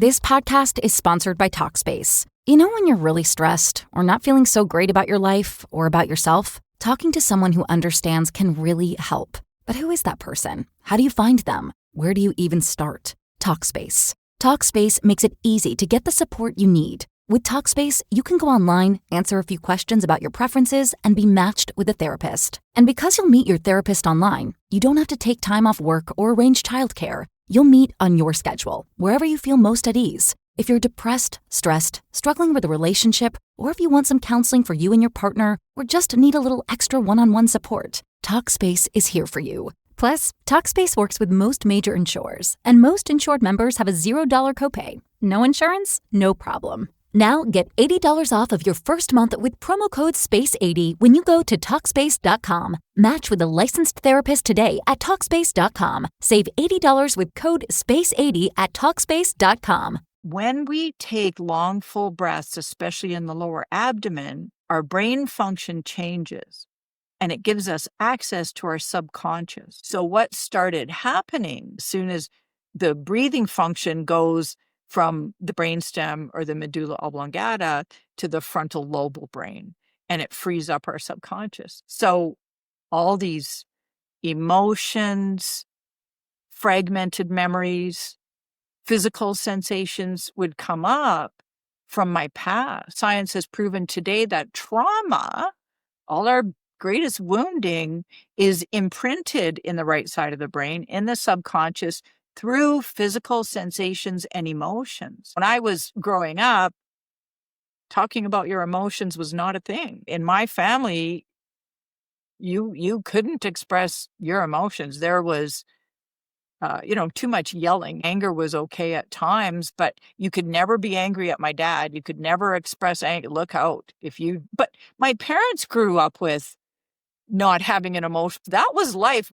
This podcast is sponsored by Talkspace. You know when you're really stressed or not feeling so great about your life or about yourself? Talking to someone who understands can really help. But who is that person? How do you find them? Where do you even start? Talkspace. Talkspace makes it easy to get the support you need. With Talkspace, you can go online, answer a few questions about your preferences, and be matched with a therapist. And because you'll meet your therapist online, you don't have to take time off work or arrange childcare. You'll meet on your schedule, wherever you feel most at ease. If you're depressed, stressed, struggling with a relationship, or if you want some counseling for you and your partner, or just need a little extra one-on-one support, Talkspace is here for you. Plus, Talkspace works with most major insurers, and most insured members have a $0 copay. No insurance? No problem. Now get $80 off of your first month with promo code SPACE80 when you go to Talkspace.com. Match with a licensed therapist today at Talkspace.com. Save $80 with code SPACE80 at Talkspace.com. When we take long, full breaths, especially in the lower abdomen, our brain function changes and it gives us access to our subconscious. So what started happening as soon as the breathing function goes from the brainstem or the medulla oblongata to the frontal lobal brain, and it frees up our subconscious. So all these emotions, fragmented memories, physical sensations would come up from my past. Science has proven today that trauma, all our greatest wounding, is imprinted in the right side of the brain, in the subconscious, through physical sensations and emotions. When I was growing up, talking about your emotions was not a thing. In my family, you couldn't express your emotions. There was too much yelling. Anger was okay at times, but you could never be angry at my dad. You could never express anger. Look out but my parents grew up with not having an emotion. That was life.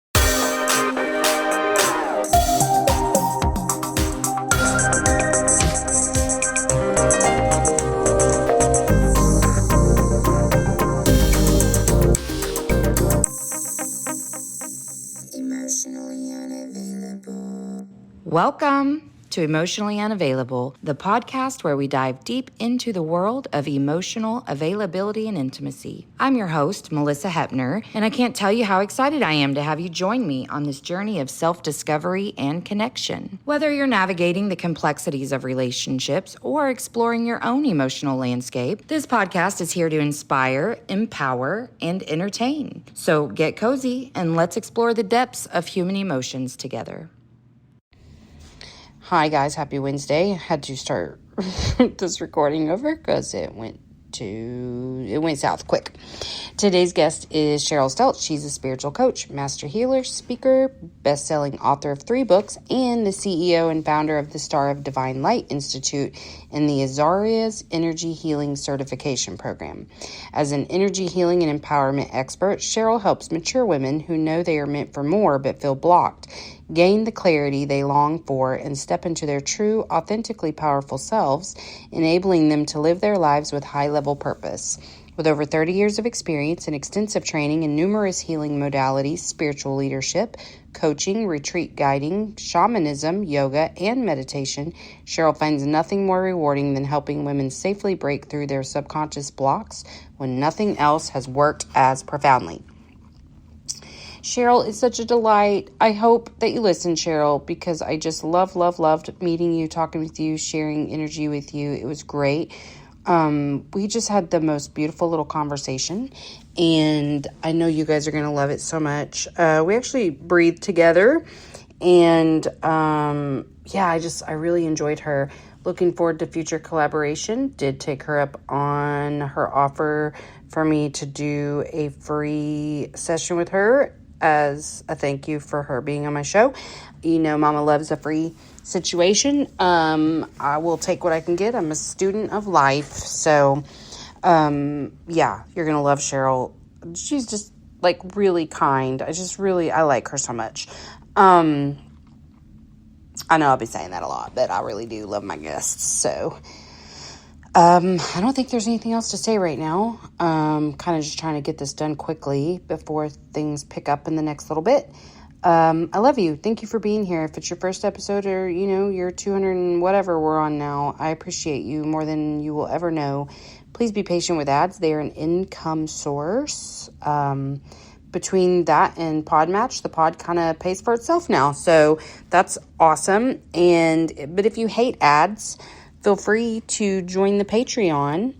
Emotionally unavailable. Welcome to Emotionally Unavailable, the podcast where we dive deep into the world of emotional availability and intimacy. I'm your host, Malisa Hepner, and I can't tell you how excited I am to have you join me on this journey of self-discovery and connection. Whether you're navigating the complexities of relationships or exploring your own emotional landscape, this podcast is here to inspire, empower, and entertain. So get cozy and let's explore the depths of human emotions together. Hi guys, happy Wednesday. I had to start this recording over because it went south quick. Today's guest is Cheryl Stelte. She's a spiritual coach, master healer, speaker, best-selling author of 3 books, and the CEO and founder of the Star of Divine Light Institute and the Azaria's Energy Healing Certification Program. As an energy healing and empowerment expert, Cheryl helps mature women who know they are meant for more but feel blocked gain the clarity they long for, and step into their true, authentically powerful selves, enabling them to live their lives with high-level purpose. With over 30 years of experience and extensive training in numerous healing modalities, spiritual leadership, coaching, retreat guiding, shamanism, yoga, and meditation, Cheryl finds nothing more rewarding than helping women safely break through their subconscious blocks when nothing else has worked as profoundly. Cheryl is such a delight. I hope that you listen, Cheryl, because I just loved meeting you, talking with you, sharing energy with you. It was great. We just had the most beautiful little conversation, and I know you guys are going to love it so much. We actually breathed together, and I really enjoyed her. Looking forward to future collaboration. Did take her up on her offer for me to do a free session with her as a thank you for her being on my show. You know, Mama loves a free situation. I will take what I can get. I'm a student of life. So, you're going to love Cheryl. She's just like really kind. I like her so much. I know I'll be saying that a lot, but I really do love my guests. So, I don't think there's anything else to say right now. Kind of just trying to get this done quickly before things pick up in the next little bit. I love you. Thank you for being here. If it's your first episode or, you're 200 and whatever we're on now, I appreciate you more than you will ever know. Please be patient with ads. They are an income source. Between that and Podmatch, the pod kind of pays for itself now. So that's awesome. But if you hate ads, feel free to join the Patreon.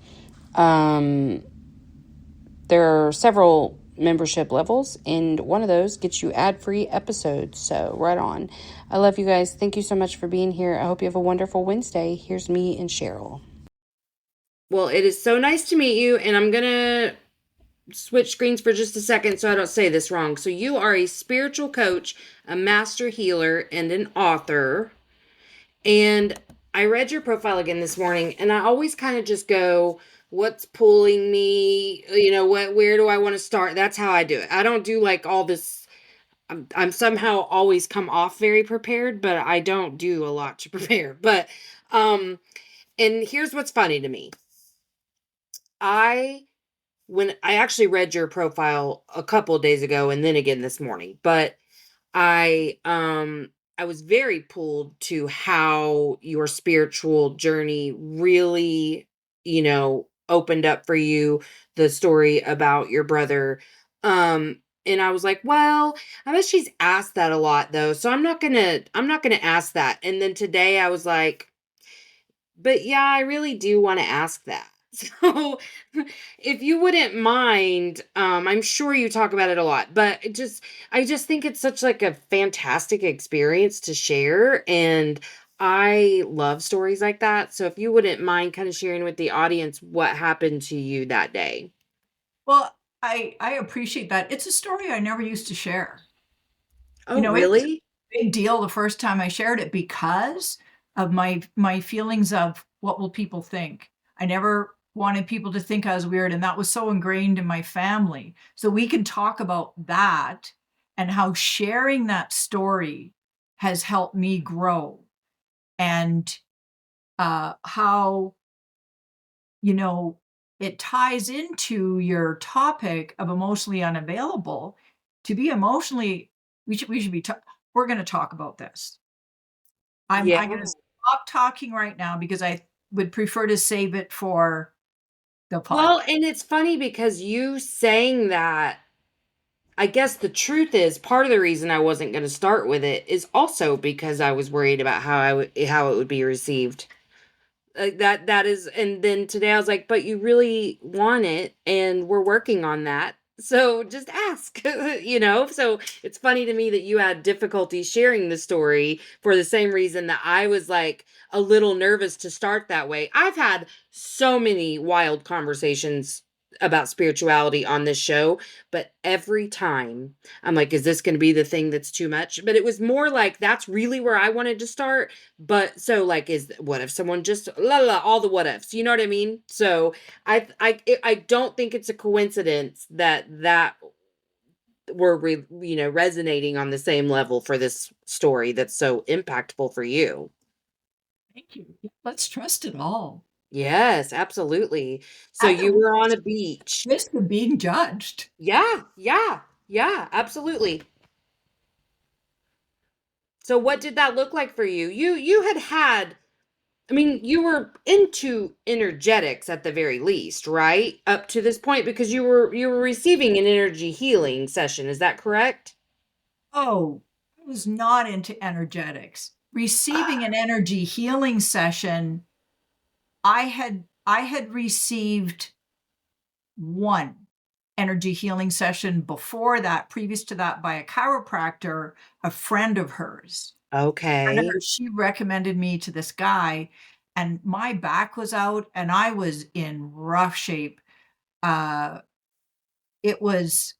There are several membership levels, and one of those gets you ad-free episodes. So right on. I love you guys. Thank you so much for being here. I hope you have a wonderful Wednesday. Here's me and Cheryl. Well, it is so nice to meet you, and I'm going to switch screens for just a second so I don't say this wrong. So you are a spiritual coach, a master healer, and an author. And I read your profile again this morning, and I always kind of just go, what's pulling me? Where do I want to start? That's how I do it. I don't do like all this. I'm somehow always come off very prepared, but I don't do a lot to prepare. But, and here's what's funny to me. When I actually read your profile a couple of days ago and then again this morning, but I was very pulled to how your spiritual journey really, opened up for you, the story about your brother. And I was like, well, I bet she's asked that a lot though. So I'm not gonna ask that. And then today I was like, but yeah, I really do want to ask that. So if you wouldn't mind, I'm sure you talk about it a lot, but I just think it's such like a fantastic experience to share. And I love stories like that. So if you wouldn't mind kind of sharing with the audience what happened to you that day. Well, I appreciate that. It's a story I never used to share. Oh, It was really? a big deal the first time I shared it because of my feelings of what will people think. I never wanted people to think I was weird, and that was so ingrained in my family. So we can talk about that and how sharing that story has helped me grow, and how it ties into your topic of emotionally unavailable. To be emotionally, we should be we're going to talk about this. I'm Yeah. going to stop talking right now because I would prefer to save it for the Well, podcast. and it's funny because you saying that, I guess the truth is part of the reason I wasn't going to start with it is also because I was worried about how it would be received. That is, and then today I was like, but you really want it, and we're working on that. So just ask, So it's funny to me that you had difficulty sharing the story for the same reason that I was like a little nervous to start that way. I've had so many wild conversations about spirituality on this show, but every time I'm like, is this going to be the thing that's too much? But it was more like that's really where I wanted to start. But so like, what if someone just all the what ifs, you know what I mean? So I don't think it's a coincidence that we're resonating on the same level for this story that's so impactful for you. Thank you. Let's trust it all. Yes, absolutely. So At the you were on a beach. risk of being judged. Yeah, yeah, yeah, absolutely. So what did that look like for you? You had I mean, you were into energetics at the very least, right? Up to this point because you were receiving an energy healing session, is that correct? Oh, I was not into energetics. Receiving an energy healing session, I had received one energy healing session before that, previous to that, by a chiropractor, a friend of hers. Okay. She recommended me to this guy, and my back was out and I was in rough shape. Uh, it was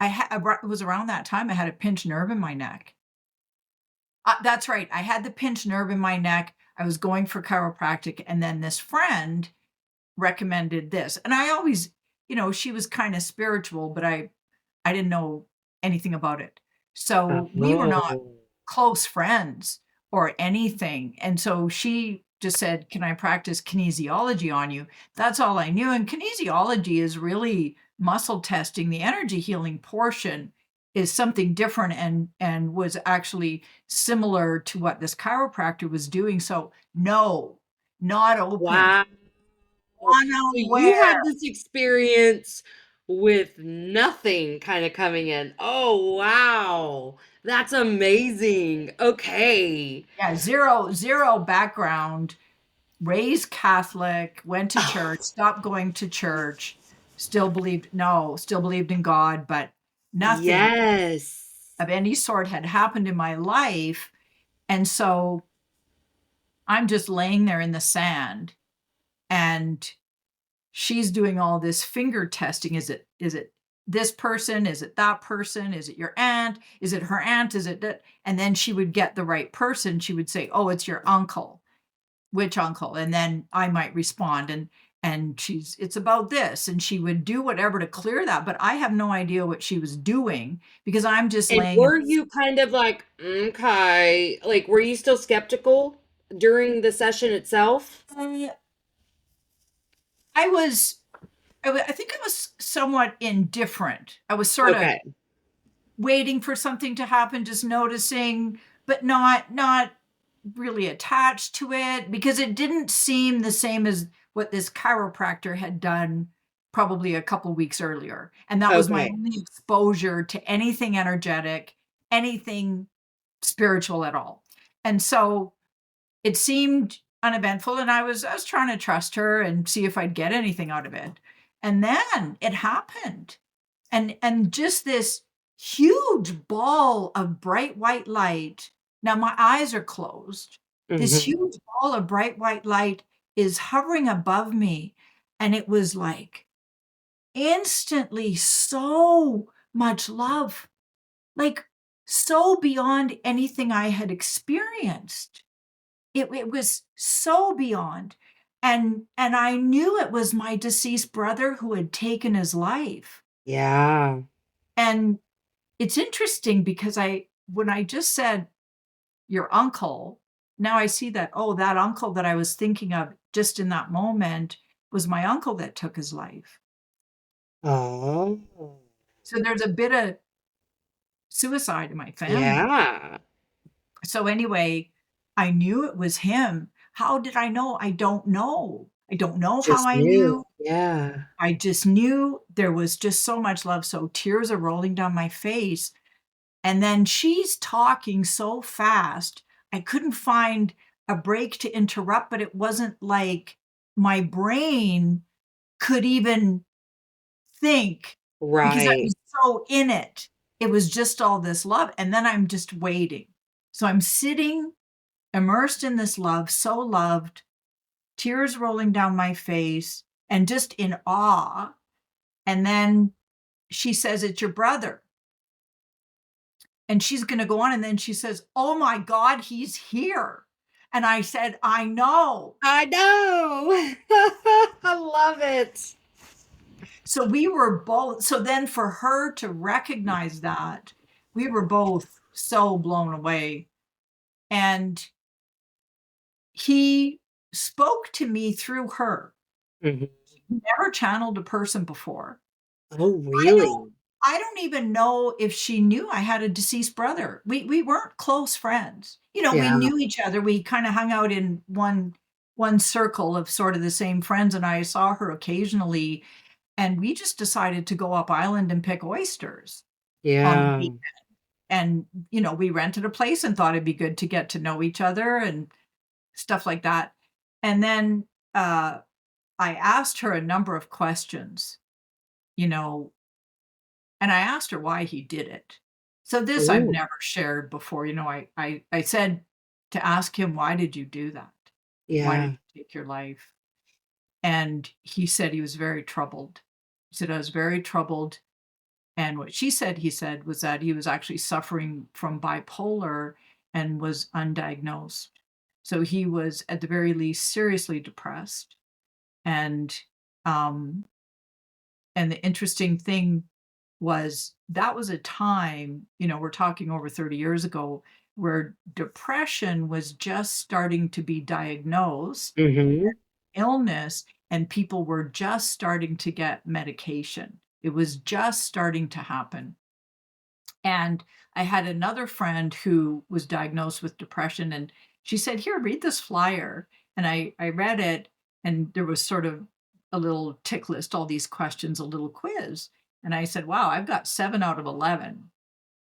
it was around that time I had a pinched nerve in my neck. That's right. I had the pinched nerve in my neck. I was going for chiropractic, and then this friend recommended this. And I always, she was kind of spiritual, but I didn't know anything about it. So we were not Oh. close friends or anything. And so she just said, "Can I practice kinesiology on you?" That's all I knew. And kinesiology is really muscle testing. The energy healing portion is something different and was actually similar to what this chiropractor was doing. So no, not open, Wow. So you unaware. had this experience with nothing kind of coming in. Oh, wow. That's amazing. Okay. Yeah, zero background, raised Catholic, went to church, stopped going to church, still believed in God, but nothing Yes. of any sort had happened in my life. And so I'm just laying there in the sand, and she's doing all this finger testing. Is it this person? Is it that person? Is it your aunt? Is it her aunt? Is it that? And then she would get the right person. She would say, "Oh, it's your uncle." Which uncle? And then I might respond, and it's about this, and she would do whatever to clear that, but I have no idea what she was doing because I'm just And laying in. were you kind of like, okay, like, were you still skeptical during the session itself? I was, I think I was somewhat indifferent. I was sort of Okay. waiting for something to happen, just noticing, but not really attached to it because it didn't seem the same as what this chiropractor had done probably a couple weeks earlier. And that was my Okay. only exposure to anything energetic, anything spiritual at all. And so it seemed uneventful, and I was trying to trust her and see if I'd get anything out of it. And then it happened. And just this huge ball of bright white light. Now my eyes are closed. This Hmm. huge ball of bright white light is hovering above me, and it was like instantly so much love, like so beyond anything I had experienced. It was so beyond. And I knew it was my deceased brother who had taken his life. Yeah. And it's interesting because when I just said your uncle, now I see that, oh, that uncle that I was thinking of just in that moment was my uncle that took his life. Oh. So there's a bit of suicide in my family. Yeah. So anyway, I knew it was him. How did I know? I don't know. I don't know how Just I knew. knew. Yeah. I just knew there was just so much love. So tears are rolling down my face. And then she's talking so fast, I couldn't find a break to interrupt, but it wasn't like my brain could even think because I Right. was so in it. It was just all this love. And then I'm just waiting. So I'm sitting immersed in this love, so loved, tears rolling down my face, and just in awe. And then she says, "It's your brother." And she's going to go on. And then she says, "Oh my God, he's here." And I said, "I know." I know. I love it. So we were both, so then for her to recognize that, we were both so blown away. And he spoke to me through her. Mhm. Never channeled a person before. Oh, I don't really? I don't even know if she knew I had a deceased brother. We weren't close friends. We Yeah. knew each other. We kinda hung out in one circle of sort of the same friends, and I saw her occasionally, and we just decided to go up island and pick oysters on the Yeah. beach. And, we rented a place and thought it'd be good to get to know each other and stuff like that. And then, I asked her a number of questions, you know, and I asked her why he did it. So this I've Ooh. never shared before. I said to ask him, "Why did you do that? Why did Yeah. you take your life?" And he said he was very troubled. He said, "I was very troubled." And what she said he said was that he was actually suffering from bipolar and was undiagnosed. So he was at the very least seriously depressed. And um and the interesting thing was that was a time, we're talking over 30 years ago, where depression was just starting to be diagnosed, Mhm. illness, and people were just starting to get medication. It was just starting to happen. And I had another friend who was diagnosed with depression, and she said, "Here, read this flyer." And I read it, and there was sort of a little tick list, all these questions, a little quiz. And I said, "Wow, I've got 7 out of 11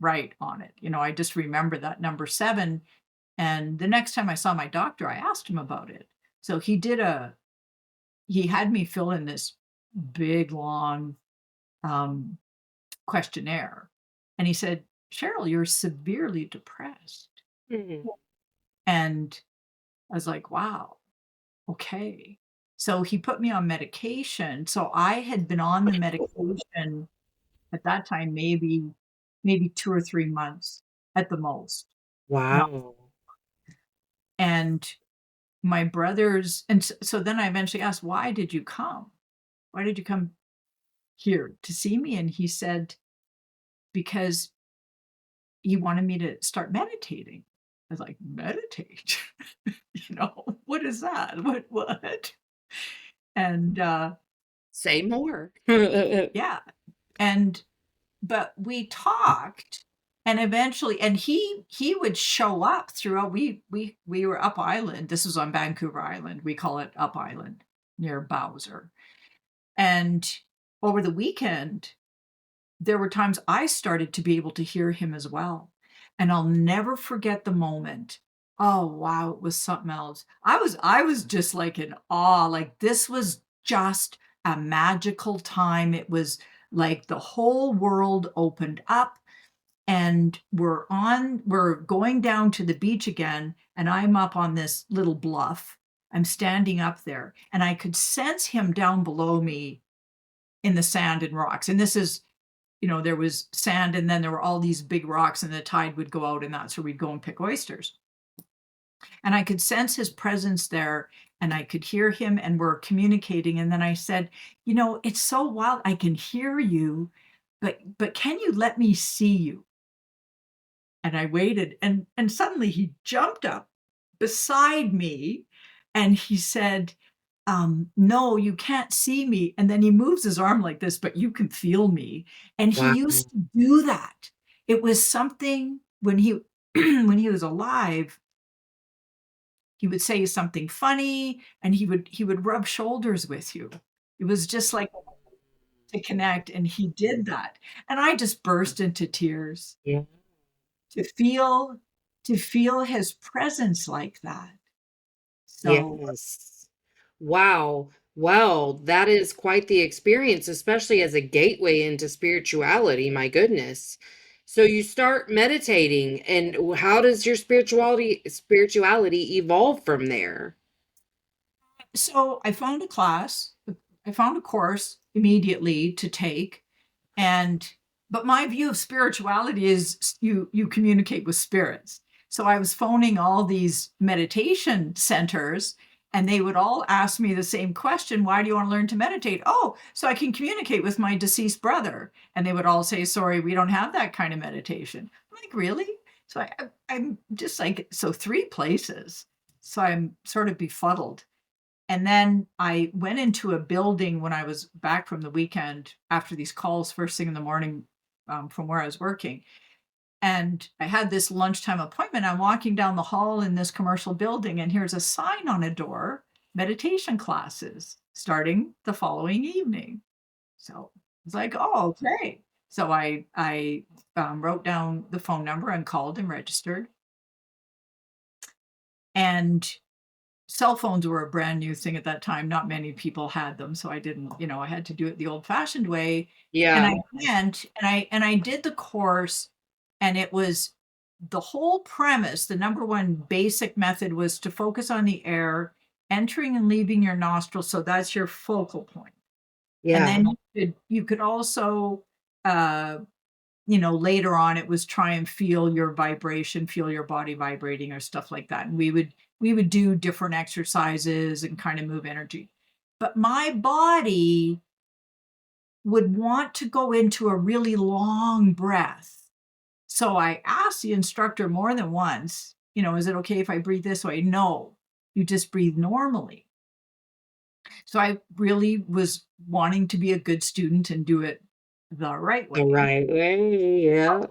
right on it." I just remember that number 7. And the next time I saw my doctor, I asked him about it. So he had me fill in this big, long um, questionnaire. And he said, "Cheryl, you're severely depressed." Mhm. And I was like, wow, okay. So he put me on medication. So I had been on the medication at that time, maybe 2 or 3 months at the most. Not, Wow. and my brothers, and so then I eventually asked, "Why did you come? Why did you come here to see me?" And he said, "Because he wanted me to start meditating." I was like, "Meditate?" What is that? What? And Say more. yeah, and but we talked, and eventually, and he would show up throughout. We were up island. This was on Vancouver Island. We call it Up Island near Bowser. And over the weekend, there were times I started to be able to hear him as well. And I'll never forget the moment. Oh wow, it was something else. I was just like in awe. Like this was just a magical time. It was like the whole world opened up, and we're going down to the beach again, and I'm up on this little bluff. I'm standing up there, and I could sense him down below me in the sand and rocks. And this is, there was sand, and then there were all these big rocks, and the tide would go out, and that's where we'd go and pick oysters. And I could sense his presence there, and I could hear him, and we're communicating. And then I said, "It's so wild. I can hear you, but can you let me see you?" And I waited, and suddenly he jumped up beside me, and he said, "No, you can't see me." And then he moves his arm like this, "But you can feel me." And he Wow. used to do that. It was something when he when he was alive, he would say something funny, and he would rub shoulders with you. It was just like to connect, and he did that. And I just burst into tears Yeah. to feel to feel his presence like that. So Yes. Wow. Well, that is quite the experience, especially as a gateway into spirituality. My goodness. So you start meditating, and how does your spirituality evolve from there? so I found a class, I found a course immediately to take. And but my view of spirituality is you communicate with spirits. So I was phoning all these meditation centers, and they would all ask me the same question: "Why do you want to learn to meditate?" "Oh, so I can communicate with my deceased brother." And they would all say, "Sorry, we don't have that kind of meditation." I'm like, "Really?" So I'm just like, so 3 places. So I'm sort of befuddled. And then I went into a building when I was back from the weekend after these calls first thing in the morning, from where I was working. And I had this lunchtime appointment. I'm walking down the hall in this commercial building, and here's a sign on a door: meditation classes starting the following evening. So I was like, "Oh, okay." So I wrote down the phone number and called and registered. And cell phones were a brand new thing at that time. Not many people had them, so I didn't, I had to do it the old-fashioned way. And Yeah. I went, and I did the course, and it was the whole premise. The number one basic method was to focus on the air entering and leaving your nostrils, so that's your focal point. And Yeah. then you could also, uh, later on it was try and feel your vibration, feel your body vibrating or stuff like that. And we would do different exercises and kind of move energy. But my body would want to go into a really long breath. So I asked the instructor more than once, "Is it okay if I breathe this way?" "No, you just breathe normally." So I really was wanting to be a good student and do it the right The way. right way, yeah.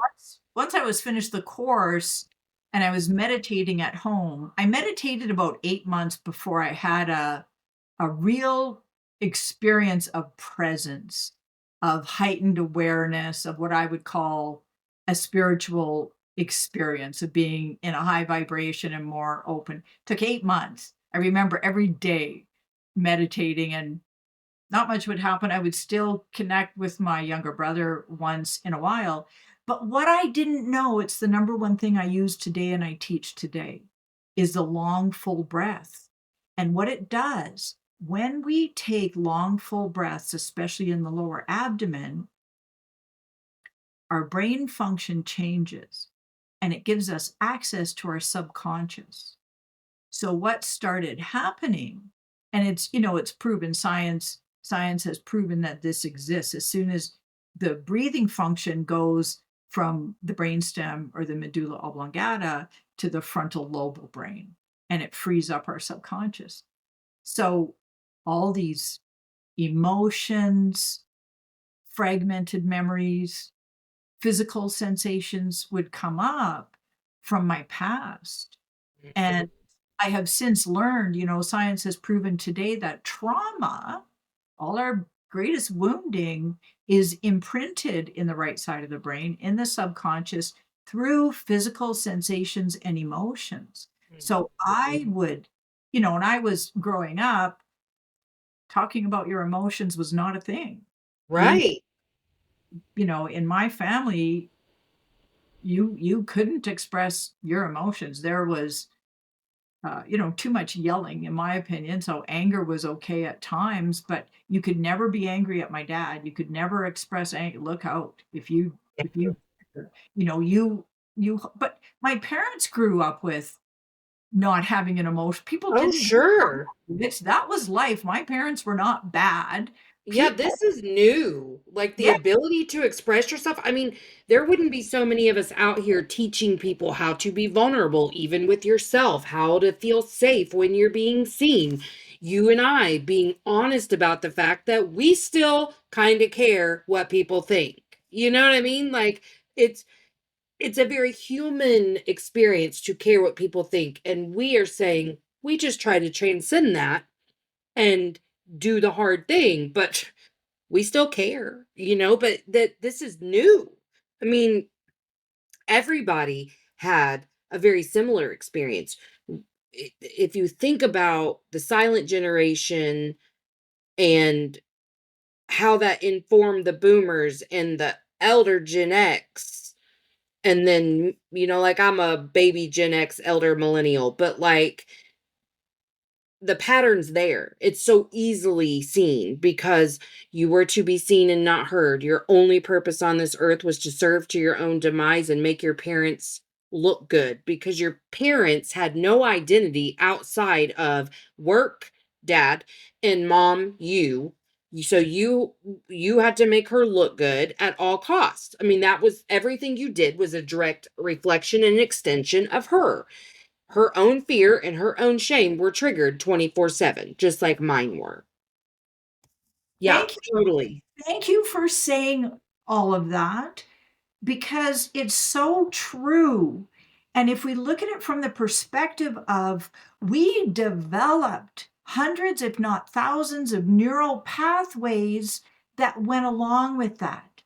Once I was finished the course and I was meditating at home, I meditated about 8 months before I had a real experience of presence, of heightened awareness, of what I would call a spiritual experience of being in a high vibration and more open. Took 8 months. I remember every day meditating, and not much would happen. I would still connect with my younger brother once in a while. But what I didn't know, it's the number one thing I use today and I teach today, is the long, full breath. And what it does, when we take long, full breaths, especially in the lower abdomen, our brain function changes and it gives us access to our subconscious. So what started happening, and it's proven, science has proven that this exists. As soon as the breathing function goes from the brainstem or the medulla oblongata to the frontal lobal brain, and it frees up our subconscious. So all these emotions, fragmented memories, physical sensations would come up from my past. And I have since learned, science has proven today that trauma, all our greatest wounding, is imprinted in the right side of the brain, in the subconscious, through physical sensations and emotions. So I would, when I was growing up, talking about your emotions was not a thing. We, Right. in my family, you couldn't express your emotions. There was too much yelling, in my opinion. So anger was okay at times, but you could never be angry at my dad. You could never express anger. Look out if you, you know, you. But my parents grew up with not having an emotion. People Oh, didn't. sure. That was life. My parents were not bad Yeah, people. this is new. Like the Yeah, ability to express yourself. I mean, there wouldn't be so many of us out here teaching people how to be vulnerable, even with yourself, how to feel safe when you're being seen. You and I being honest about the fact that we still kind of care what people think. You know what I mean? Like it's it's a very human experience to care what people think. And we are saying we just try to transcend that and do the hard thing. But we still care, but that this is new. I mean, everybody had a very similar experience. If you think about the silent generation and how that informed the boomers and the elder Gen X, and then, like I'm a baby Gen X elder millennial, but like the pattern's there. It's so easily seen because you were to be seen and not heard. Your only purpose on this earth was to serve to your own demise and make your parents look good because your parents had no identity outside of work, dad, and mom, you. So you had to make her look good at all costs. I mean, that was everything you did was a direct reflection and extension of her. Her own fear and her own shame were triggered 24/7, just like mine were. Yeah, thank you. totally. Thank you for saying all of that, because it's so true. And if we look at it from the perspective of, we developed hundreds, if not thousands, of neural pathways that went along with that.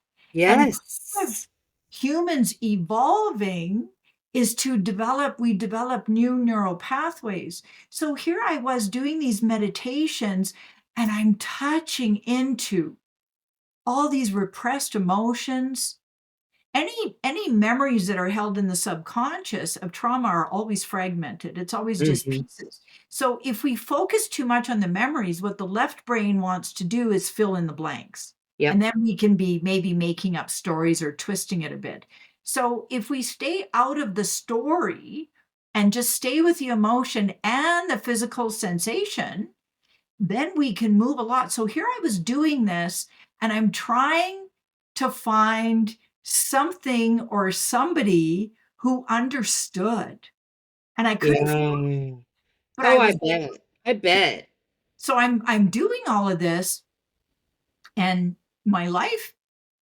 And part of Yes. humans evolving is we develop new neural pathways. So here I was doing these meditations and I'm touching into all these repressed emotions. Any memories that are held in the subconscious of trauma are always fragmented. It's always just Mhm. pieces. So if we focus too much on the memories, what the left brain wants to do is fill in the blanks. Yep. And then we can be maybe making up stories or twisting it a bit. So if we stay out of the story and just stay with the emotion and the physical sensation, then we can move a lot. So here I was doing this and I'm trying to find something or somebody who understood. And I couldn't, Yeah. but I Oh, I was, bet. I bet. so I'm doing all of this, and my life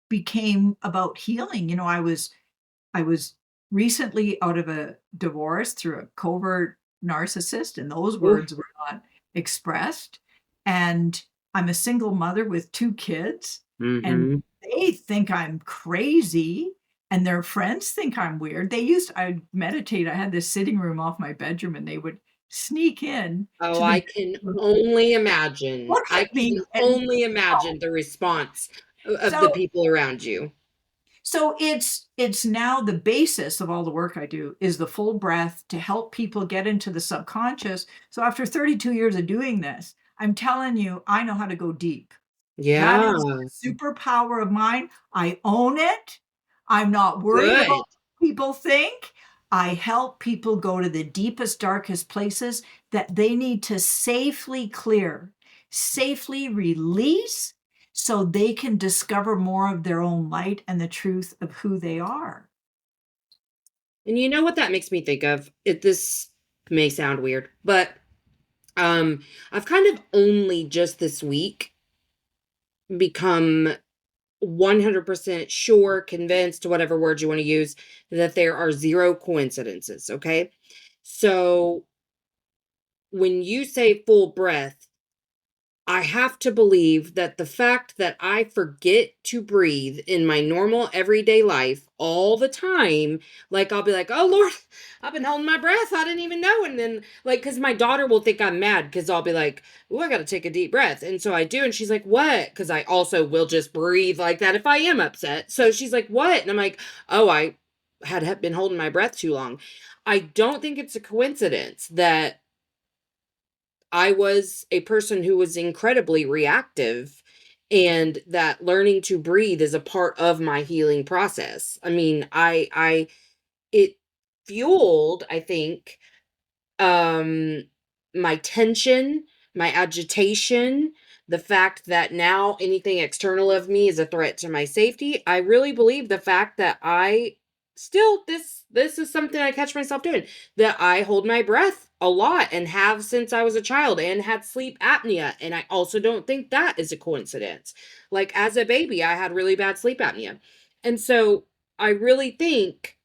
became about healing. I was recently out of a divorce through a covert narcissist, and those Ooh. words were not expressed. And I'm a single mother with 2 kids, and Mm-hmm. they think I'm crazy, and their friends think I'm weird. I'd meditate. I had this sitting room off my bedroom, and they would sneak in Oh, to the I can only imagine. look I at me can and only imagine the response of the so people around you. So it's now the basis of all the work I do is the full breath to help people get into the subconscious. So after 32 years of doing this, I'm telling you, I know how to go deep. That Yeah, is a superpower of mine. I own it. I'm not worried about good. what people think. I help people go to the deepest, darkest places that they need to safely clear, safely release, so they can discover more of their own light and the truth of who they are. And you know what that makes me think of? This may sound weird, but um I've kind of only just this week become 100% sure, convinced, whatever word you want to use, that there are zero coincidences, okay? So when you say full breath, I have to believe that the fact that I forget to breathe in my normal everyday life all the time, like I'll be like, oh Lord, I've been holding my breath. I didn't even know. And then, like, because my daughter will think I'm mad because I'll be like, oh, I got to take a deep breath. And so I do. And she's like, what? Because I also will just breathe like that if I am upset. So she's like, what? And I'm like, oh, I had been holding my breath too long. I don't think it's a coincidence that I was a person who was incredibly reactive and that learning to breathe is a part of my healing process. I mean, I it fueled, I think, um my tension, my agitation, the fact that now anything external of me is a threat to my safety. I really believe the fact that I still this is something I catch myself doing, that I hold my breath a lot and have since I was a child and had sleep apnea, and I also don't think that is a coincidence. Like as a baby I had really bad sleep apnea. And so I really think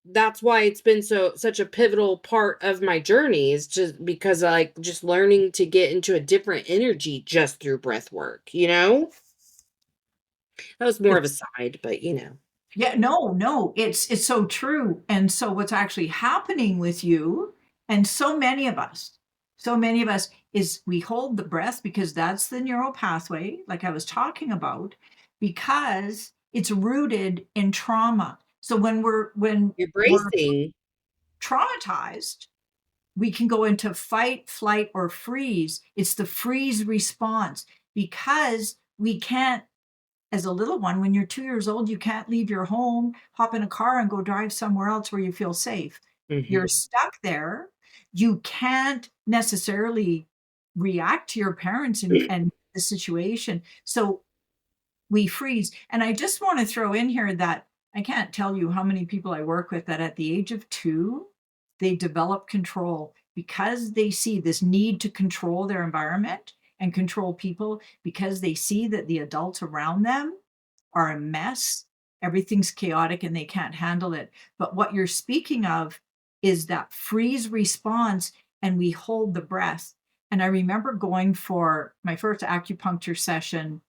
that's why it's been such a pivotal part of my journey, is just because I like just learning to get into a different energy just through breath work, you know? That was more of a It's side, but you know. Yeah, no, no, it's so true. And so what's actually happening with you and so many of us is we hold the breath because that's the neural pathway, like I was talking about, because it's rooted in trauma. So when You're we're bracing. traumatized, we can go into fight, flight, or freeze. It's the freeze response because we can't, as a little one, when you're 2 years old, you can't leave your home, hop in a car, and go drive somewhere else where you feel safe. You're Mhm. stuck there. You can't necessarily react to your parents and the situation. So we freeze. And I just want to throw in here that I can't tell you how many people I work with that at the age of 2, they develop control because they see this need to control their environment and control people because they see that the adults around them are a mess. Everything's chaotic and they can't handle it. But what you're speaking of is that freeze response, and we hold the breath. And I remember going for my first acupuncture session,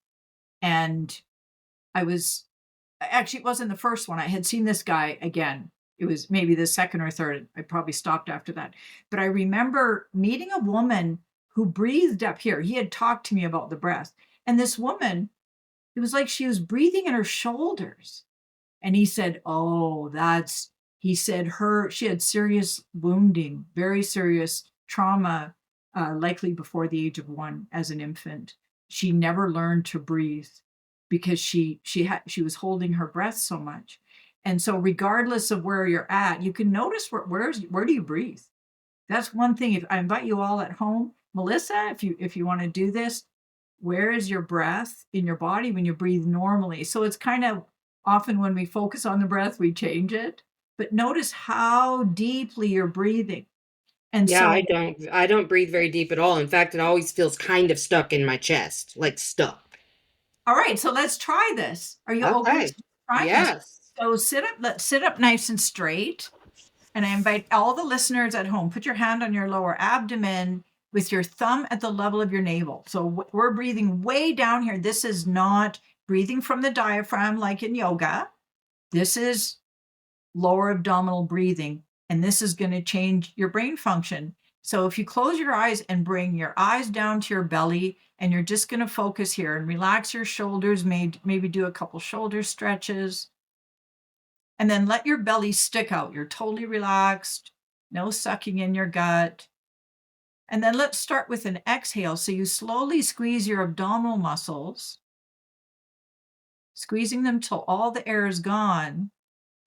and I was actually, it wasn't the first one. I had seen this guy again. It was maybe the second or third. I probably stopped after that. But I remember meeting a woman who breathed up here. He had talked to me about the breath. And this woman, it was like she was breathing in her shoulders. And he said, "Oh, he said she had serious wounding, very serious trauma, likely before the age of 1 as an infant. She never learned to breathe because she was holding her breath so much. And so regardless of where you're at, you can notice where do you breathe? That's one thing. If I invite you all at home, Melissa, if you want to do this, where is your breath in your body when you breathe normally? So it's kind of often when we focus on the breath, we change it. But notice how deeply you're breathing. And Yeah, so I don't breathe very deep at all. In fact, it always feels kind of stuck in my chest, like stuck. All right, so let's try this. Are you okay Okay. to trying this? Yes. So let's sit up nice and straight. And I invite all the listeners at home, put your hand on your lower abdomen with your thumb at the level of your navel. So we're breathing way down here. This is not breathing from the diaphragm like in yoga. This is lower abdominal breathing, and this is going to change your brain function. So if you close your eyes and bring your eyes down to your belly, and you're just going to focus here and relax your shoulders, maybe do a couple shoulder stretches, and then let your belly stick out. You're totally relaxed, no sucking in your gut. And then let's start with an exhale. So you slowly squeeze your abdominal muscles, squeezing them till all the air is gone.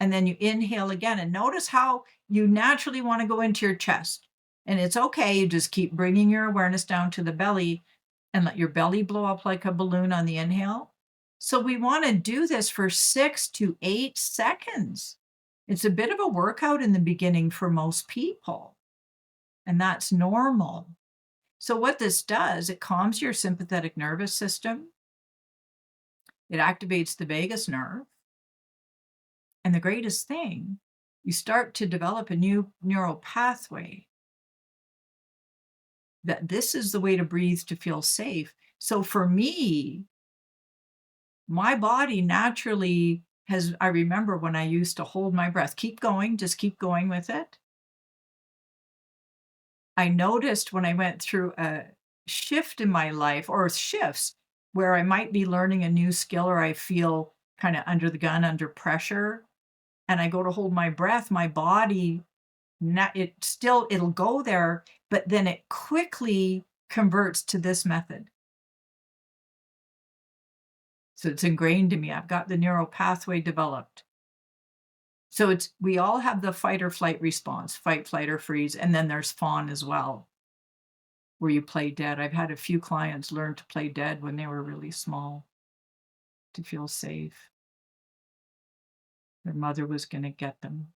And then you inhale again. And notice how you naturally want to go into your chest. And it's okay. You just keep bringing your awareness down to the belly and let your belly blow up like a balloon on the inhale. So we want to do this for 6 to 8 seconds. It's a bit of a workout in the beginning for most people, and that's normal. So what this does, it calms your sympathetic nervous system. It activates the vagus nerve. And the greatest thing, you start to develop a new neural pathway that this is the way to breathe to feel safe. So for me, my body naturally I remember when I used to hold my breath, keep going, just keep going with it. I noticed when I went through a shift in my life, or shifts where I might be learning a new skill, or I feel kind of under the gun, under pressure, and I go to hold my breath, my body, it'll go there, but then it quickly converts to this method. So it's ingrained in me. I've got the neural pathway developed. So we all have the fight or flight response, fight, flight, or freeze. And then there's fawn as well, where you play dead. I've had a few clients learn to play dead when they were really small to feel safe. Their mother was going to get them.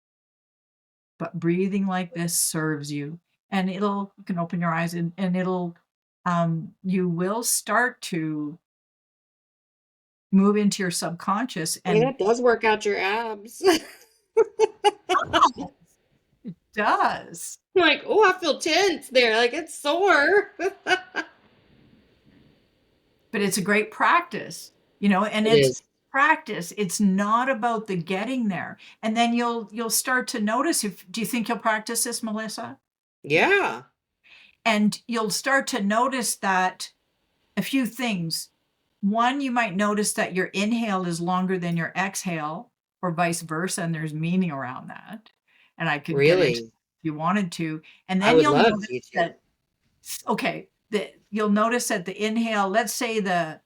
But breathing like this serves you. And you can open your eyes and you will start to move into your subconscious. And it does work out your abs. it does. Like, oh, I feel tense there. Like, it's sore. But it's a great practice, and It practice. It's not about the getting there. And then you'll start to notice, do you think you'll practice this, Malisa? Yeah. And you'll start to notice that a few things. One, you might notice that your inhale is longer than your exhale, or vice versa, and there's meaning around that. And I could get into Really? if you wanted to. And I then would you'll love notice you to. that, okay, you'll notice that the inhale, let's say the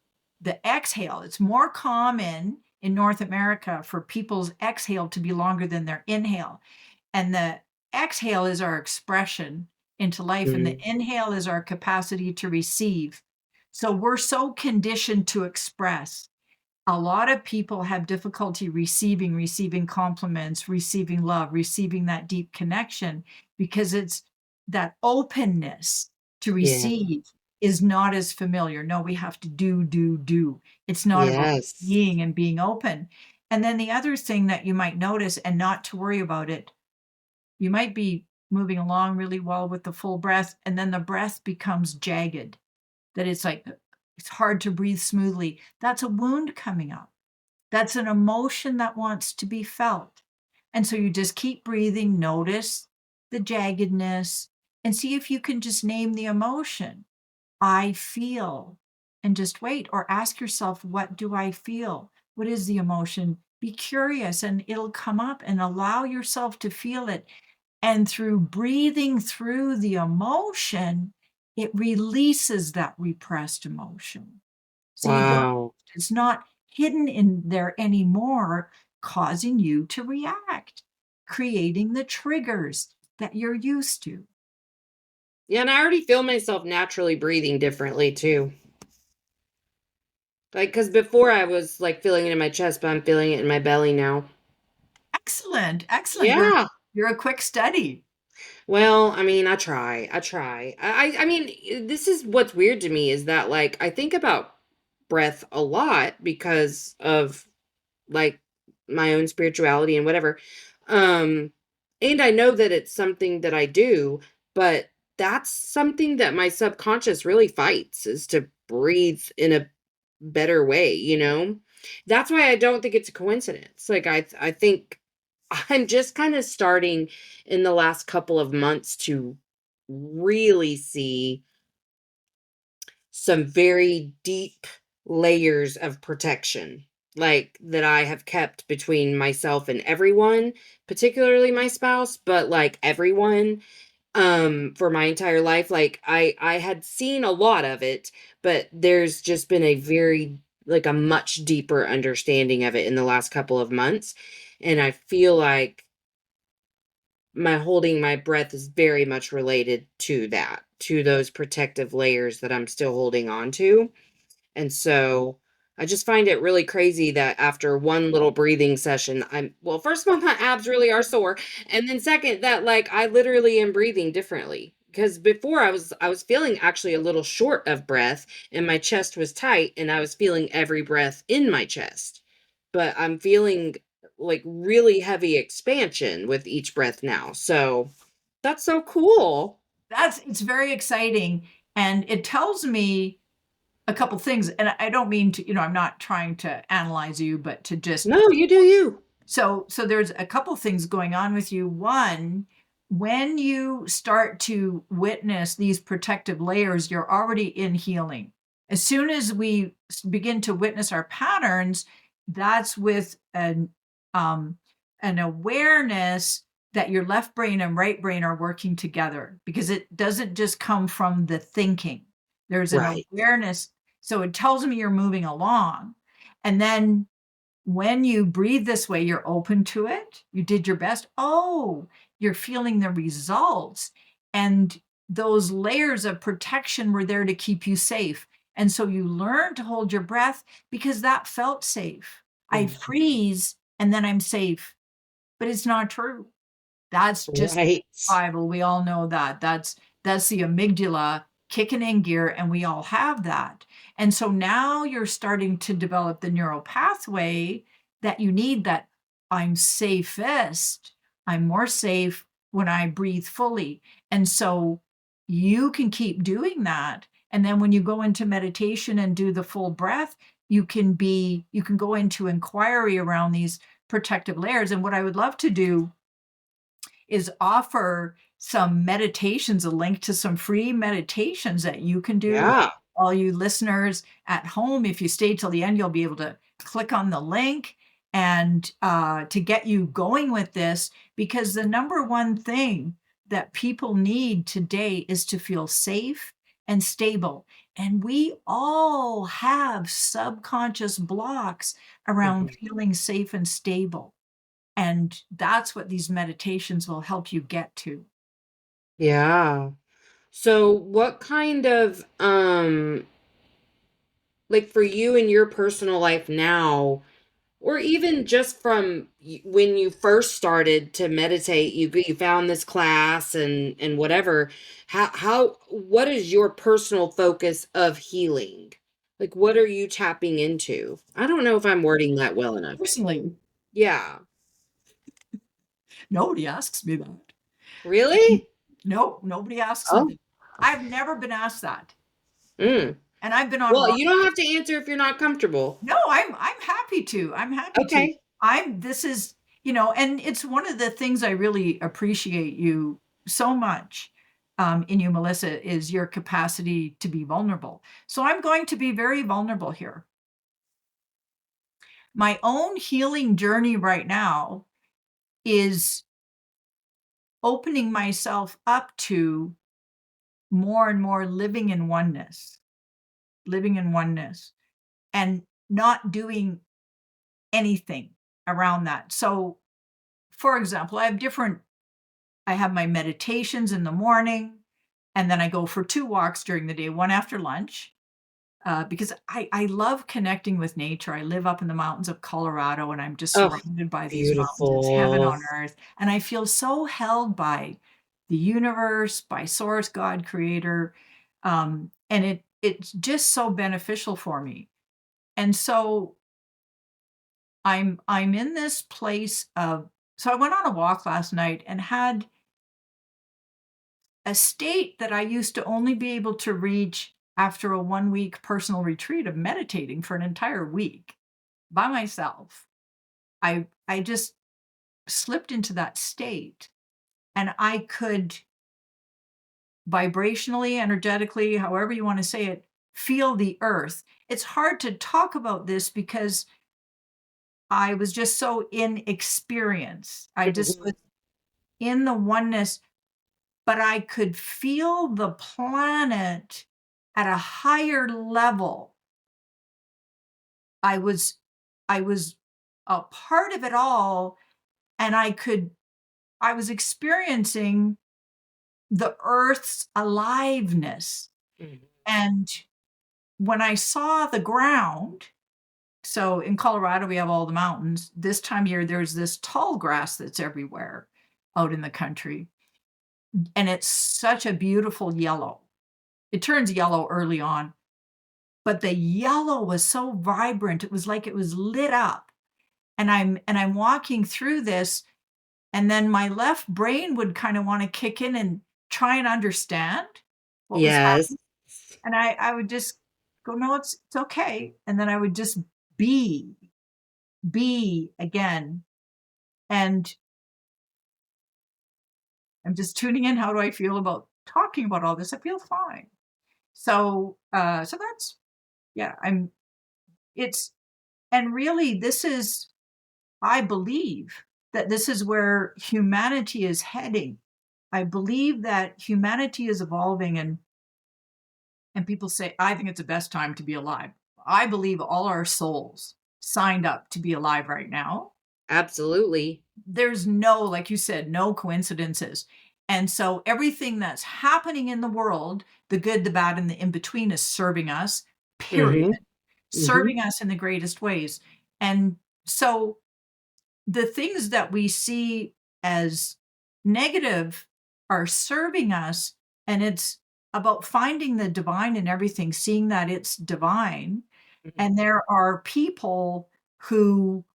exhale, it's more common in North America for people's exhale to be longer than their inhale. And the exhale is our expression into life, and the inhale is our capacity to receive. So we're so conditioned to express. A lot of people have difficulty receiving compliments, receiving love, receiving that deep connection, because it's that openness to Yeah. receive is not as familiar. No, we have to do. It's not about Yes. being and being open. And then the other thing that you might notice, and not to worry about it, you might be moving along really well with the full breath, and then the breath becomes jagged, that it's like it's hard to breathe smoothly. That's a wound coming up. That's an emotion that wants to be felt. And so you just keep breathing, notice the jaggedness, and see if you can just name the emotion. I feel, and just wait, or ask yourself, what do I feel? What is the emotion? Be curious, and it'll come up, and allow yourself to feel it. And through breathing through the emotion, it releases that repressed emotion. So Wow. it's not hidden in there anymore, causing you to react, creating the triggers that you're used to. Yeah, and I already feel myself naturally breathing differently too. Like, because before I was like feeling it in my chest, but I'm feeling it in my belly now. Excellent. Yeah. You're a quick study. Well, I mean, I try. I mean, this is what's weird to me is that, like, I think about breath a lot because of like my own spirituality and whatever. Um, and I know that it's something that I do, but that's something that my subconscious really fights is to breathe in a better way, you know? That's why I don't think it's a coincidence. Like I think I'm just kind of starting in the last couple of months to really see some very deep layers of protection like that I have kept between myself and everyone, particularly my spouse, but like everyone for my entire life. Like I had seen a lot of it, but there's just been a very like a much deeper understanding of it in the last couple of months, and I feel like my holding my breath is very much related to that, to those protective layers that I'm still holding on to. And so I just find it really crazy that after one little breathing session, well, first of all, my abs really are sore. And then second, that like I literally am breathing differently. Because before I was feeling actually a little short of breath and my chest was tight and I was feeling every breath in my chest. But I'm feeling like really heavy expansion with each breath now. So that's so cool. It's very exciting. And it tells me a couple things. And I don't mean to, I'm not trying to analyze you, but to just, No, you do you. so there's a couple things going on with you. One, when you start to witness these protective layers, you're already in healing. As soon as we begin to witness our patterns, that's with an awareness that your left brain and right brain are working together, because it doesn't just come from the thinking. There's an Right. awareness. So it tells me you're moving along. And then when you breathe this way, you're open to it. You did your best. Oh, you're feeling the results. And those layers of protection were there to keep you safe. And so you learn to hold your breath because that felt safe. I Mhm. freeze and then I'm safe. But it's not true. That's just Right. survival. We all know that. That's the amygdala kicking in gear, and we all have that. And so now you're starting to develop the neural pathway that you need, that I'm safest. I'm more safe when I breathe fully. And so you can keep doing that. And then when you go into meditation and do the full breath, you can go into inquiry around these protective layers. And what I would love to do is offer some meditations, a link to some free meditations that you can do. Yeah. All you listeners at home, if you stay till the end, you'll be able to click on the link and to get you going with this, because the number one thing that people need today is to feel safe and stable. And we all have subconscious blocks around Mhm. feeling safe and stable. And that's what these meditations will help you get to. Yeah. So what kind of like for you in your personal life now, or even just from when you first started to meditate, you found this class and whatever, how what is your personal focus of healing? Like what are you tapping into? I don't know if I'm wording that well enough. Personally, Yeah. nobody asks me that. Really? Nope, nobody asks me Oh. that. I've never been asked that. Mm. And I've been on a Well, lot. you don't have to answer if you're not comfortable. No, I'm happy to. I'm happy to. Okay. This is, and it's one of the things I really appreciate you so much in you, Melissa, is your capacity to be vulnerable. So I'm going to be very vulnerable here. My own healing journey right now is opening myself up to more and more living in oneness, and not doing anything around that. So, for example, I have my meditations in the morning, and then I go for 2 walks during the day, one after lunch, because I love connecting with nature. I live up in the mountains of Colorado, and I'm just Oh, surrounded by these mountains. It's heaven beautiful. on earth, and I feel so held by the universe, by source, God, creator, and it's just so beneficial for me. And so I'm in this place of, so I went on a walk last night and had a state that I used to only be able to reach after a 1 week personal retreat of meditating for an entire week by myself. I just slipped into that state, and I could vibrationally, energetically, however you want to say it, feel the earth. It's hard to talk about this because I was just so in experience. I just was Mhm. in the oneness, but I could feel the planet at a higher level. I was a part of it all, and I was experiencing the earth's aliveness. Mhm. And when I saw the ground, so in Colorado we have all the mountains. This time of year there's this tall grass that's everywhere out in the country, and it's such a beautiful yellow. It turns yellow early on, but the yellow was so vibrant. It was like it was lit up. And I'm walking through this, and then my left brain would kind of want to kick in and try and understand what was Yes. happening. And I would just go, no, it's okay. And then I would just be, be again. And I'm just tuning in. How do I feel about talking about all this? I feel fine. So that's, yeah, it's, and really this is, I believe that this is where humanity is heading. I believe that humanity is evolving, and people say, I think it's the best time to be alive. I believe all our souls signed up to be alive right now. Absolutely. There's no, like you said, no coincidences. And so everything that's happening in the world, the good, the bad, and the in between, is serving us, period. Mhm. Mhm. Serving us in the greatest ways. And so the things that we see as negative are serving us, and it's about finding the divine in everything, seeing that it's divine. Mhm. And there are people who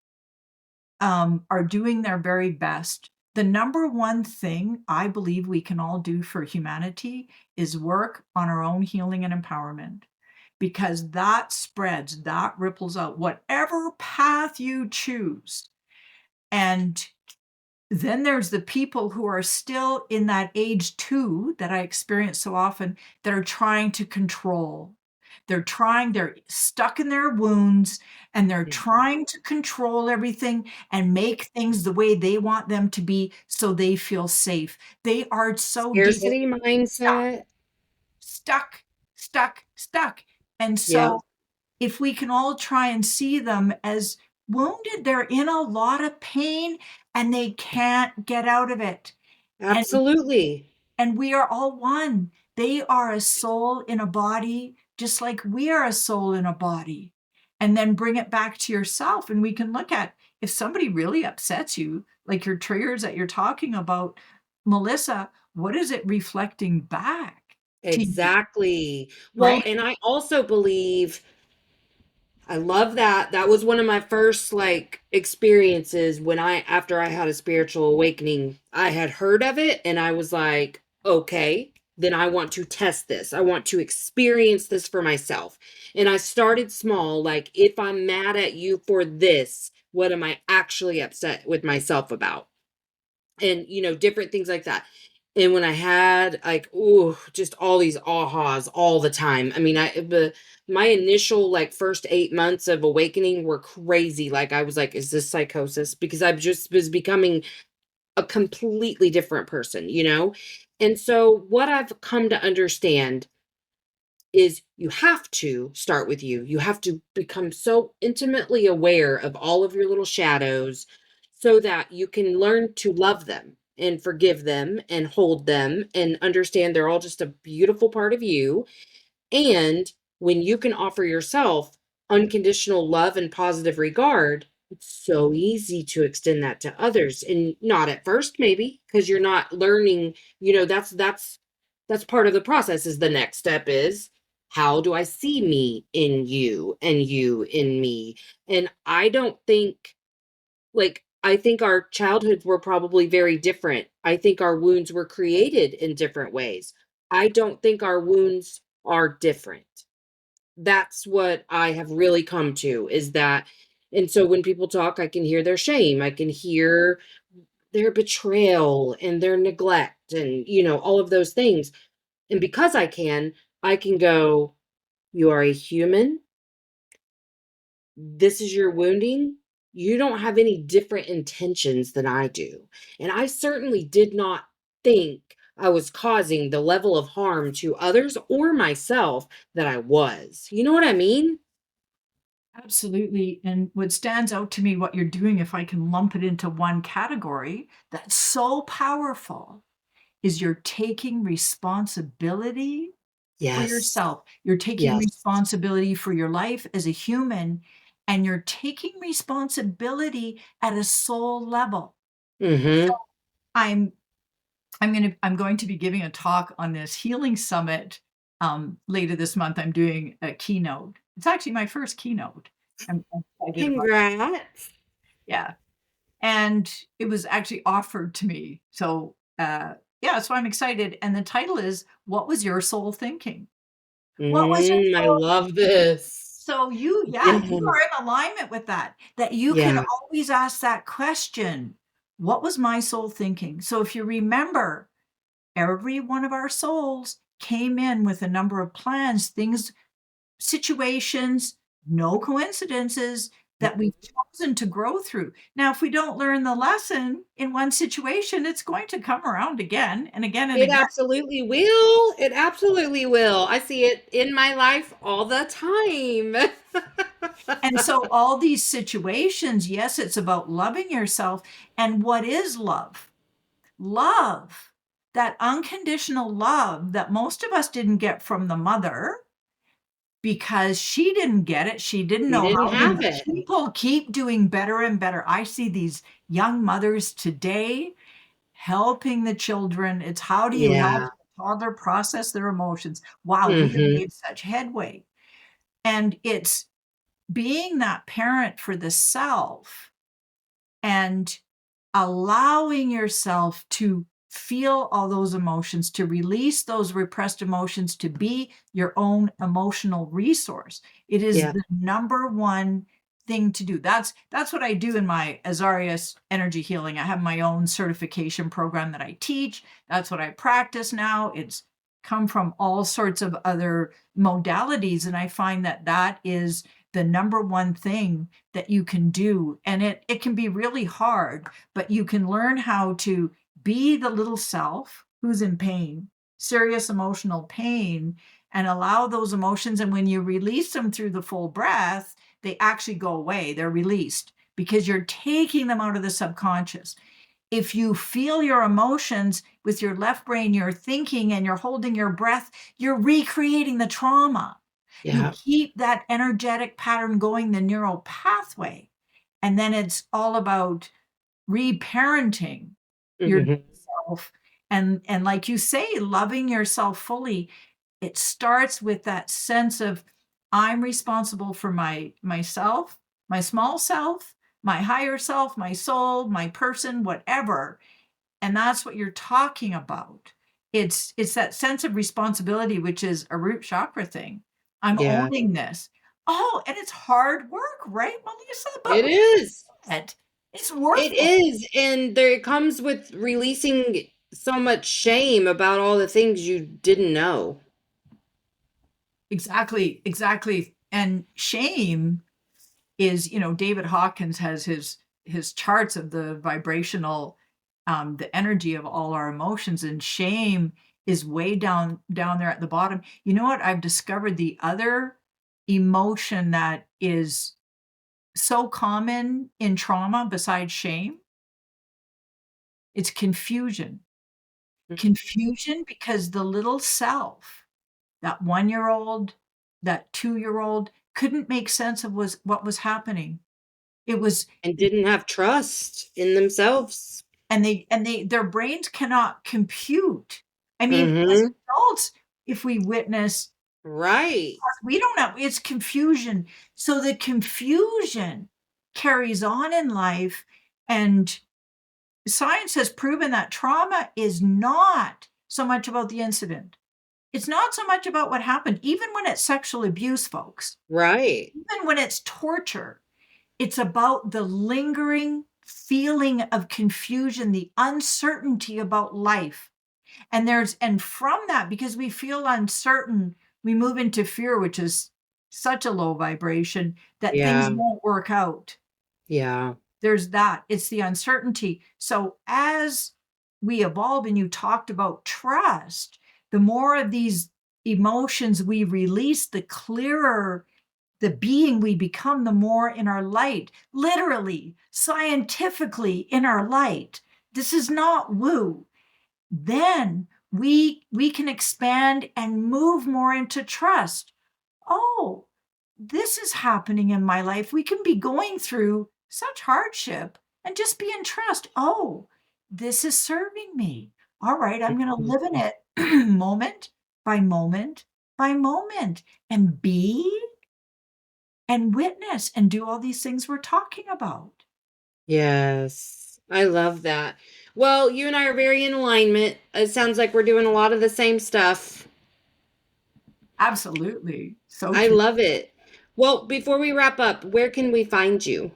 are doing their very best. The number one thing I believe we can all do for humanity is work on our own healing and empowerment, because that spreads, that ripples out, whatever path you choose. And then there's the people who are still in that age two that I experience so often, that are trying to control. They're stuck in their wounds, and they're Mhm. trying to control everything and make things the way they want them to be so they feel safe. They are so deep Scarcity stuck, mindset. stuck, stuck. And Yeah. so if we can all try and see them as wounded, they're in a lot of pain and they can't get out of it. And Absolutely. we are all one. They are a soul in a body, just like we are a soul in a body. And then bring it back to yourself. And we can look at, if somebody really upsets you, like your triggers that you're talking about, Melissa, what is it reflecting back to you? Exactly. Well, Right? and I also believe I love that. That was one of my first like experiences when after I had a spiritual awakening, I had heard of it and I was like, okay, then I want to test this. I want to experience this for myself. And I started small, like if I'm mad at you for this, what am I actually upset with myself about? And different things like that. And when I had like, ooh, just all these ahas all the time. I mean, my initial like first 8 months of awakening were crazy. Like I was like, is this psychosis? Because I just was becoming a completely different person. And so what I've come to understand is you have to start with you. You have to become so intimately aware of all of your little shadows so that you can learn to love them and forgive them and hold them and understand they're all just a beautiful part of you. And when you can offer yourself unconditional love and positive regard, it's so easy to extend that to others. And not at first, maybe, because you're not learning, that's part of the process. Is the next step is how do I see me in you and you in me? And I don't think, like, I think our childhoods were probably very different. I think our wounds were created in different ways. I don't think our wounds are different. That's what I have really come to, is that, and so when people talk, I can hear their shame. I can hear their betrayal and their neglect and, all of those things. And because I can go, you are a human. This is your wounding. You don't have any different intentions than I do. And I certainly did not think I was causing the level of harm to others or myself that I was. You know what I mean? Absolutely. And what stands out to me, what you're doing, if I can lump it into one category, that's so powerful, is you're taking responsibility for Yes. yourself. You're taking Yes. responsibility for your life as a human, and you're taking responsibility at a soul level. So Mm-hmm. I'm I'm going to be giving a talk on this healing summit later this month. I'm doing a keynote. It's actually my first keynote. I'm excited about it. Congrats. Yeah. And it was actually offered to me. So yeah, so I'm excited. And the title is What Was Your Soul Thinking? What was your I soul? love this. So yeah, you Yeah. are in alignment with that you can Yeah. always ask that question. What was my soul thinking? So if you remember, every one of our souls came in with a number of plans, things, situations, no coincidences that we've chosen to grow through. Now, if we don't learn the lesson in one situation, it's going to come around again and again and It again. absolutely will. It absolutely will. I see it in my life all the time. And so, all these situations, yes, it's about loving yourself. And what is love? Love, that unconditional love that most of us didn't get from the mother, because she didn't get it. She didn't You know didn't how. have it. People keep doing better and better. I see these young mothers today helping the children. It's how do you help Yeah. a toddler process their emotions? Wow, we have Mm-hmm. made such headway. And it's being that parent for the self and allowing yourself to feel all those emotions, to release those repressed emotions, to be your own emotional resource. It is Yeah. the number one thing to do. That's what I do in my Azarius energy healing. I have my own certification program that I teach. That's what I practice now. It's come from all sorts of other modalities, and I find that that is the number one thing that you can do. And it can be really hard, but you can learn how to be the little self who's in pain, serious emotional pain, and allow those emotions. And when you release them through the full breath, they actually go away. They're released because you're taking them out of the subconscious. If you feel your emotions with your left brain, you're thinking and you're holding your breath, you're recreating the trauma. You Yeah. keep that energetic pattern going, the neural pathway. And then it's all about reparenting Mm-hmm. yourself. And like you say, loving yourself fully. It starts with that sense of I'm responsible for myself, my small self, my higher self, my soul, my person, whatever. And that's what you're talking about. It's that sense of responsibility, which is a root chakra thing. I'm Yeah. owning this. Oh, and it's hard work, right, Melissa? But It we is. do it. It's It worth it. is. And there it comes with releasing so much shame about all the things you didn't know. Exactly, exactly. And shame is, David Hawkins has his charts of the vibrational, the energy of all our emotions, and shame is way down there at the bottom. You know what? I've discovered the other emotion that is so common in trauma besides shame. It's confusion. Confusion because the little self, that 1-year-old, that 2-year-old couldn't make sense of what was happening. It was And didn't have trust in themselves. and their brains cannot compute. I mean, as Mm-hmm. adults, if we witness Right. We don't know. It's confusion. So the confusion carries on in life. And science has proven that trauma is not so much about the incident. It's not so much about what happened, even when it's sexual abuse, folks, Right. even when it's torture, it's about the lingering feeling of confusion, the uncertainty about life. And from that, because we feel uncertain, we move into fear, which is such a low vibration that things Yeah. won't work out. Yeah. There's that. It's the uncertainty. So as we evolve, and you talked about trust, the more of these emotions we release, the clearer the being we become, the more in our light, literally, scientifically in our light. This is not woo. Then we can expand and move more into trust. Oh, this is happening in my life. We can be going through such hardship and just be in trust. Oh, this is serving me. All right, I'm going to live in it moment by moment by moment and be and witness and do all these things we're talking about. Yes. I love that. Well, you and I are very in alignment. It sounds like we're doing a lot of the same stuff. Absolutely. So I true. love it. Well, before we wrap up, where can we find you?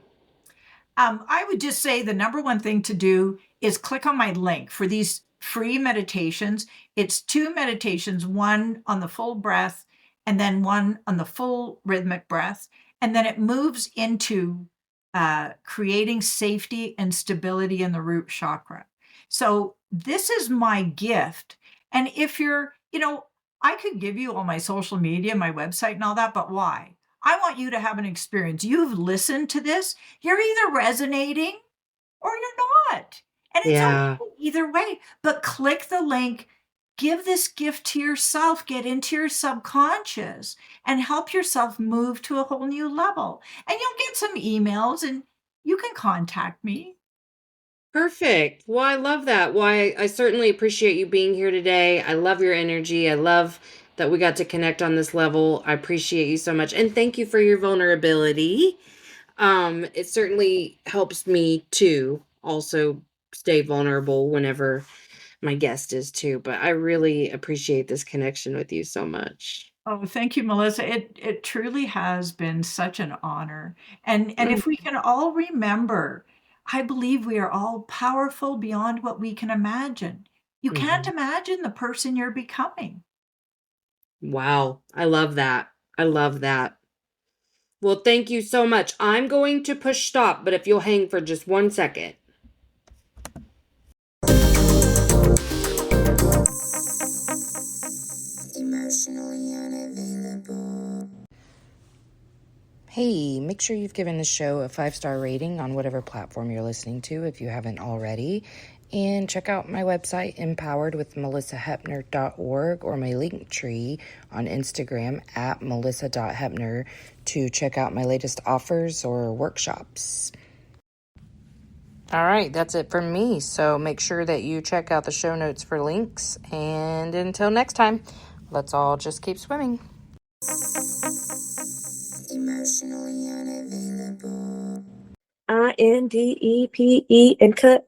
I would just say the number one thing to do is click on my link for these free meditations. It's 2 meditations, one on the full breath and then one on the full rhythmic breath. And then it moves into creating safety and stability in the root chakra. So this is my gift. And if I could give you all my social media, my website and all that, but why? I want you to have an experience. You've listened to this. You're either resonating or you're not. And it's Yeah. okay either way. But click the link, give this gift to yourself, get into your subconscious, and help yourself move to a whole new level. And you'll get some emails and you can contact me. Perfect. Well, I love that. Well, I certainly appreciate you being here today. I love your energy. I love that we got to connect on this level. I appreciate you so much. And thank you for your vulnerability. It certainly helps me to also stay vulnerable whenever my guest is too. But I really appreciate this connection with you so much. Oh, thank you, Melissa. It truly has been such an honor. And Mm. if we can all remember, I believe we are all powerful beyond what we can imagine. You can't Mhm. imagine the person you're becoming. Wow. I love that. I love that. Well, thank you so much. I'm going to push stop, but if you'll hang for just 1 second. Emotionally unavailable. Hey, make sure you've given the show a 5-star rating on whatever platform you're listening to if you haven't already. And check out my website, empoweredwithmelissahepner.org, or my link tree on Instagram at melissa.hepner to check out my latest offers or workshops. All right, that's it from me. So make sure that you check out the show notes for links. And until next time, let's all just keep swimming. Emotionally unavailable. INDEPE and cut.